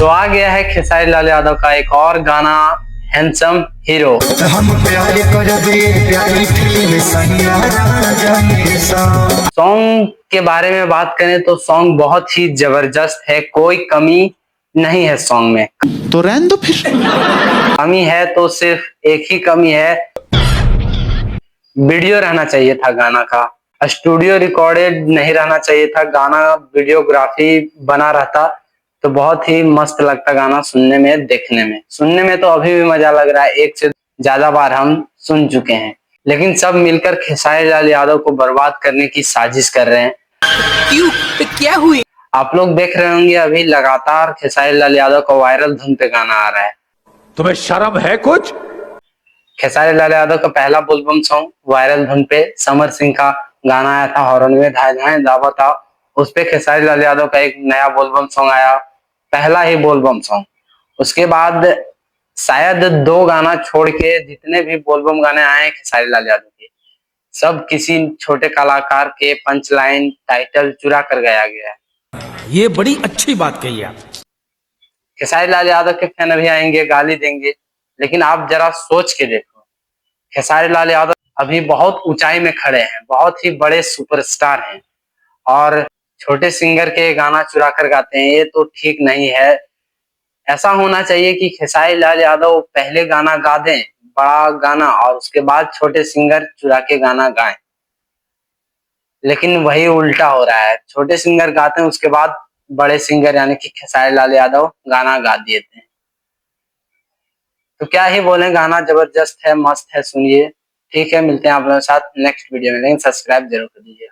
तो आ गया है खेसारी लाल यादव का एक और गाना, हैंडसम हीरो। सॉन्ग के बारे में बात करें तो सॉन्ग बहुत ही जबरदस्त है, कोई कमी नहीं है सॉन्ग में। तो रहने दो फिर। कमी है तो सिर्फ एक ही कमी है, वीडियो रहना चाहिए था गाना का। स्टूडियो रिकॉर्डेड नहीं रहना चाहिए था गाना, वीडियोग्राफी बना रहता तो बहुत ही मस्त लगता गाना सुनने में, देखने में। सुनने में तो अभी भी मजा लग रहा है, एक से ज्यादा बार हम सुन चुके हैं। लेकिन सब मिलकर खेसारी लाल यादव को बर्बाद करने की साजिश कर रहे हैं। क्यों? तो क्या हुई? आप लोग देख रहे होंगे अभी लगातार खेसारी लाल यादव का वायरल धुन पे गाना आ रहा है। तुम्हें शर्म है कुछ? खेसारी लाल यादव का पहला बोलबम सॉन्ग वायरल धुन पे समर सिंह का गाना आया था, हॉर्न में धाए धाए दावा था। उस पे खेसारी लाल यादव का एक नया बोलबम सॉन्ग आया, पहला ही बोलबम सॉन्ग। उसके बाद शायद 2 गाना छोड़ के जितने भी बोलबम गाने आए हैं खेसारी लाल यादव के, सब किसी छोटे कलाकार के पंच लाइन टाइटल चुरा कर गाया गया है। ये बड़ी अच्छी बात कही आप। खेसारी लाल यादव के फैन अभी आएंगे, गाली देंगे, लेकिन आप जरा सोच के देखो, खेसारी लाल यादव अभी बहुत ऊंचाई में खड़े हैं, बहुत ही बड़े सुपरस्टार हैं, और छोटे सिंगर के गाना चुरा कर गाते हैं, ये तो ठीक नहीं है। ऐसा होना चाहिए कि खेसारी लाल यादव पहले गाना गा दें, बड़ा गाना, और उसके बाद छोटे सिंगर चुरा के गाना गाएं। लेकिन वही उल्टा हो रहा है, छोटे सिंगर गाते हैं, उसके बाद बड़े सिंगर यानी कि खेसारी लाल यादव गाना गा देते हैं। तो क्या ही बोले, गाना जबरदस्त है, मस्त है, सुनिए। ठीक है, मिलते हैं आप लोगों के साथ नेक्स्ट वीडियो में, लेकिन सब्सक्राइब जरूर कर दीजिए।